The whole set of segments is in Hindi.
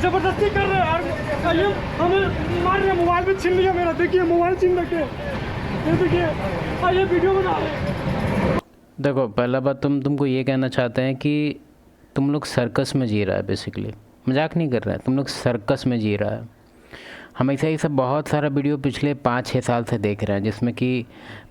जबरदस्ती कर रहे हैं यार, ये हमें मार रहे हैं, मोबाइल भी छीन लिया मेरा, देखिए मोबाइल छीन रखे, ये देखिए, ये वीडियो बना रहे हैं। देखो, पहला बात तुमको ये कहना चाहते हैं कि तुम लोग सर्कस में जी रहा है, बेसिकली मजाक नहीं कर रहा है, तुम लोग सर्कस में जी रहा है। हम ऐसा ही सब बहुत सारा वीडियो पिछले 5-6 साल से देख रहे हैं, जिसमें कि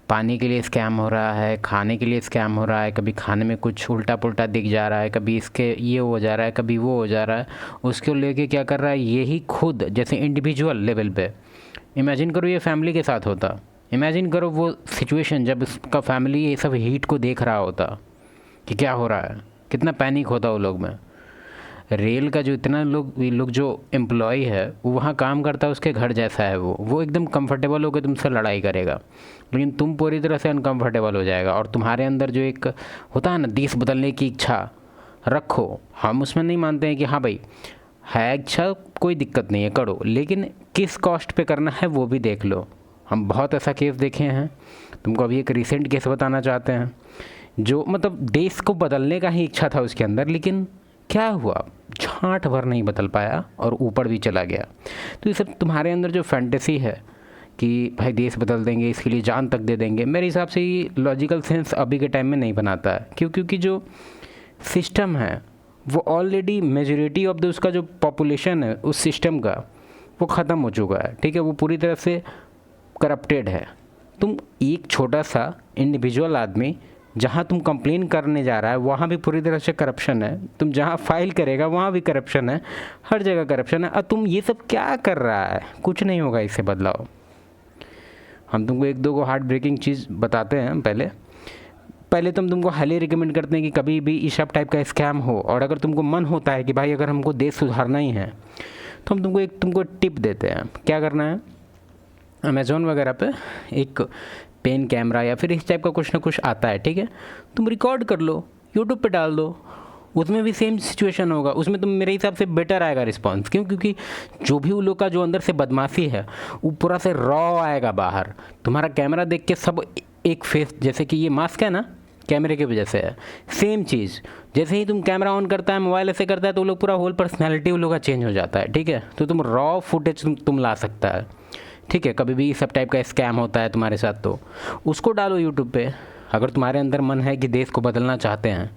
पानी के लिए स्कैम हो रहा है, खाने के लिए स्कैम हो रहा है, कभी खाने में कुछ उल्टा पुल्टा दिख जा रहा है, कभी इसके ये हो जा रहा है, कभी वो हो जा रहा है। उसको लेके क्या कर रहा है, यही खुद जैसे इंडिविजुअल लेवल पे इमेजिन करो ये फैमिली के साथ होता, इमेजिन करो वो सिचुएशन जब उसका फैमिली ये सब हीट को देख रहा होता कि क्या हो रहा है, कितना पैनिक होता वो लोग में। रेल का जो इतना लोग जो एम्प्लॉय है वो वहाँ काम करता है, उसके घर जैसा है वो एकदम कंफर्टेबल होकर तुमसे लड़ाई करेगा, लेकिन तुम पूरी तरह से अनकंफर्टेबल हो जाएगा। और तुम्हारे अंदर जो एक होता है ना देश बदलने की इच्छा रखो, हम उसमें नहीं मानते हैं कि हाँ भाई है इच्छा, कोई दिक्कत नहीं है करो, लेकिन किस कॉस्ट पे करना है वो भी देख लो। हम बहुत ऐसा केस देखे हैं, तुमको अभी एक रिसेंट केस बताना चाहते हैं, जो मतलब देश को बदलने का ही इच्छा था उसके अंदर, लेकिन क्या हुआ, झांट भर नहीं बदल पाया और ऊपर भी चला गया। तो ये सब तुम्हारे अंदर जो फैंटेसी है कि भाई देश बदल देंगे, इसके लिए जान तक दे देंगे, मेरे हिसाब से ये लॉजिकल सेंस अभी के टाइम में नहीं बनाता है। क्योंकि जो सिस्टम है वो ऑलरेडी मेजॉरिटी ऑफ द उसका जो पॉपुलेशन है उस सिस्टम का वो ख़त्म हो चुका है, ठीक है, वो पूरी तरह से करप्टेड है। तुम एक छोटा सा इंडिविजुअल आदमी जहाँ तुम कंप्लेन करने जा रहा है वहाँ भी पूरी तरह से करप्शन है, तुम जहाँ फाइल करेगा वहाँ भी करप्शन है, हर जगह करप्शन है। और तुम ये सब क्या कर रहा है, कुछ नहीं होगा इससे बदलाव। हम तुमको एक दो को हार्ट ब्रेकिंग चीज़ बताते हैं। पहले तुमको हाईली रिकमेंड करते हैं कि कभी भी इस सब टाइप का स्कैम हो, और अगर तुमको मन होता है कि भाई अगर हमको देश सुधारना ही है तो हम तुमको टिप देते हैं। क्या करना है, अमेज़ॉन वगैरह पे एक पेन कैमरा या फिर इस टाइप का कुछ ना कुछ आता है, ठीक है, तुम रिकॉर्ड कर लो, यूट्यूब पे डाल दो, उसमें भी सेम सिचुएशन होगा, उसमें तुम मेरे हिसाब से बेटर आएगा रिस्पांस। क्यों? क्योंकि जो भी उन लोग का जो अंदर से बदमाशी है वो पूरा से रॉ आएगा बाहर। तुम्हारा कैमरा देख के सब एक फेस, जैसे कि ये मास्क है ना कैमरे की वजह से है, सेम चीज़ जैसे ही तुम कैमरा ऑन करता है, मोबाइल ऐसे करता है, तो वो लोग पूरा होल पर्सनैलिटी उन लोग का चेंज हो जाता है, ठीक है। तो तुम रॉ फुटेज तुम ला सकता है, ठीक है। कभी भी सब टाइप का स्कैम होता है तुम्हारे साथ तो उसको डालो यूट्यूब पे। अगर तुम्हारे अंदर मन है कि देश को बदलना चाहते हैं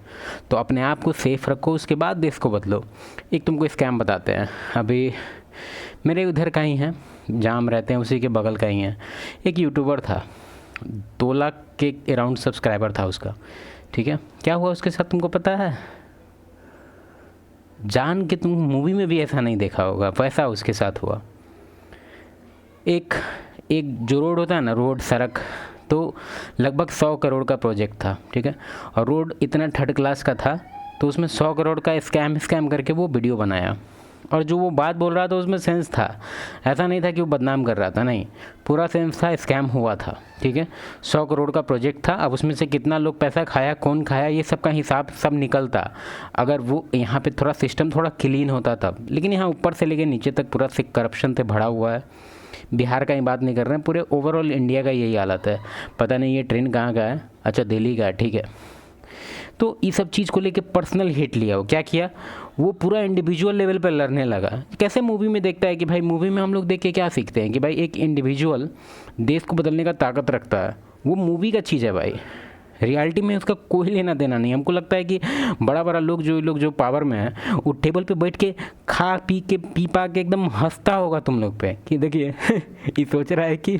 तो अपने आप को सेफ रखो, उसके बाद देश को बदलो। एक तुमको स्कैम बताते हैं, अभी मेरे उधर का ही है, जहाँ हम रहते हैं उसी के बगल का ही है। एक यूट्यूबर था, 2 लाख के अराउंड सब्सक्राइबर था उसका, ठीक है। क्या हुआ उसके साथ तुमको पता है? जान के तुम मूवी में भी ऐसा नहीं देखा होगा, वैसा उसके साथ हुआ। एक जो रोड होता है ना, रोड सड़क, तो लगभग 100 करोड़ का प्रोजेक्ट था, ठीक है, और रोड इतना थर्ड क्लास का था, तो उसमें 100 करोड़ का स्कैम करके वो वीडियो बनाया। और जो वो बात बोल रहा था उसमें सेंस था, ऐसा नहीं था कि वो बदनाम कर रहा था, नहीं, पूरा सेंस था, स्कैम हुआ था, ठीक है। 100 करोड़ का प्रोजेक्ट था, अब उसमें से कितना लोग पैसा खाया, कौन खाया, ये सब का हिसाब सब निकलता अगर वो यहाँ पे थोड़ा सिस्टम थोड़ा क्लीन होता तब। लेकिन यहाँ ऊपर से लेके नीचे तक पूरा से करप्शन से भरा हुआ है। बिहार का ही बात नहीं कर रहे हैं, पूरे ओवरऑल इंडिया का यही हालत है। पता नहीं ये ट्रेन कहाँ का है, अच्छा दिल्ली का है, ठीक है। तो ये सब चीज़ को लेके पर्सनल हिट लिया, वो क्या किया, वो पूरा इंडिविजुअल लेवल पर लड़ने लगा। कैसे मूवी में देखता है कि भाई, मूवी में हम लोग देख के क्या सीखते हैं कि भाई एक इंडिविजुअल देश को बदलने का ताकत रखता है, वो मूवी का चीज़ है भाई, रियलिटी में उसका कोई लेना देना नहीं। हमको लगता है कि बड़ा लोग जो पावर में है वो टेबल पे बैठ के खा पी पा के एकदम हंसता होगा तुम लोग पे कि देखिए ये सोच रहा है कि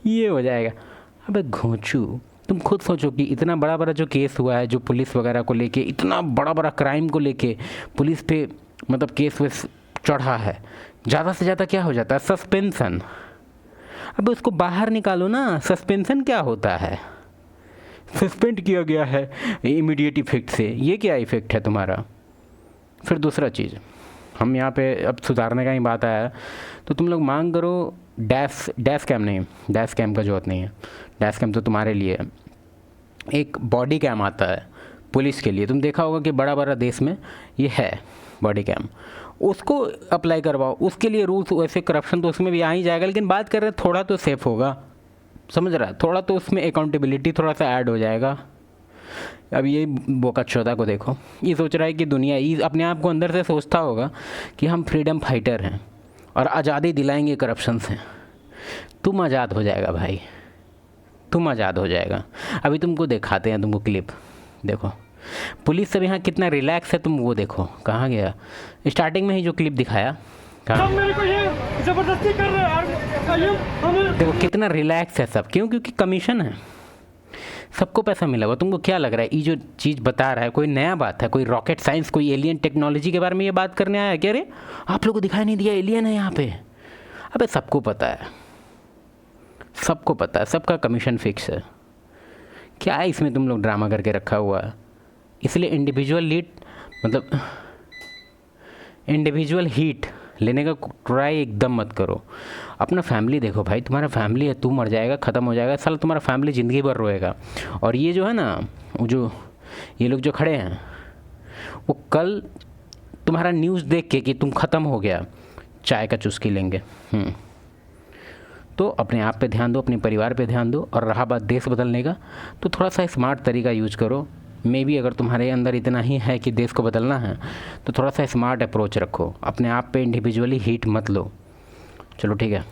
ये हो जाएगा। अबे घोंचू, तुम खुद सोचो कि इतना बड़ा जो केस हुआ है, जो पुलिस वगैरह को लेके, इतना बड़ा क्राइम को लेके पुलिस पे मतलब केस वेस चढ़ा है, ज़्यादा से ज़्यादा क्या हो जाता है, सस्पेंशन। अब उसको बाहर निकालो ना, सस्पेंशन क्या होता है, सस्पेंड किया गया है इमीडिएट इफेक्ट से, ये क्या इफ़ेक्ट है तुम्हारा। फिर दूसरा चीज़, हम यहाँ पे अब सुधारने का ही बात आया है, तो तुम लोग मांग करो डैश कैम नहीं, डैश कैम का जरूरत नहीं है, डैश कैम तो तुम्हारे लिए है। एक बॉडी कैम आता है पुलिस के लिए, तुम देखा होगा कि बड़ा देश में ये है बॉडी कैम, उसको अप्लाई करवाओ। उसके लिए रूल्स, वैसे करप्शन तो उसमें भी आ ही जाएगा, लेकिन बात कर रहे हैं थोड़ा तो सेफ होगा, समझ रहा है, थोड़ा तो उसमें अकाउंटेबिलिटी थोड़ा सा ऐड हो जाएगा। अब ये बोका चौदह को देखो, ये सोच रहा है कि दुनिया, ये अपने आप को अंदर से सोचता होगा कि हम फ्रीडम फाइटर हैं और आज़ादी दिलाएंगे करप्शन से। तुम आज़ाद हो जाएगा भाई, तुम आज़ाद हो जाएगा। अभी तुमको दिखाते हैं, तुमको क्लिप देखो, पुलिस सब यहाँ कितना रिलैक्स है, तुम वो देखो। कहाँ गया? स्टार्टिंग में ही जो क्लिप दिखाया, कहाँ? सब मेरे को ये जबरदस्ती कर रहे हैं और हमें देखो कितना रिलैक्स है सब। क्यों? क्योंकि कमीशन है, सबको पैसा मिला हुआ। तुमको क्या लग रहा है ये जो चीज़ बता रहा है कोई नया बात है, कोई रॉकेट साइंस, कोई एलियन टेक्नोलॉजी के बारे में ये बात करने आया क्या? रे आप लोगों को दिखाई नहीं दिया एलियन है यहाँ पे? अबे सबको पता है, सबको पता है, सबका कमीशन फिक्स है। क्या है इसमें तुम लोग ड्रामा करके रखा हुआ है? इसलिए इंडिविजुअल हीट लेने का ट्राई एकदम मत करो। अपना फैमिली देखो भाई, तुम्हारा फैमिली है, तू मर जाएगा, ख़त्म हो जाएगा, साला तुम्हारा फैमिली ज़िंदगी भर रोएगा। और ये जो है ना, वो जो ये लोग जो खड़े हैं, वो कल तुम्हारा न्यूज़ देख के कि तुम ख़त्म हो गया, चाय का चुस्की लेंगे। तो अपने आप पे ध्यान दो, अपने परिवार पे ध्यान दो। और रहा बात देश बदलने का, तो थोड़ा सा स्मार्ट तरीका यूज करो। मे बी अगर तुम्हारे अंदर इतना ही है कि देश को बदलना है, तो थोड़ा सा स्मार्ट अप्रोच रखो, अपने आप पे इंडिविजुअली हीट मत लो। चलो ठीक है।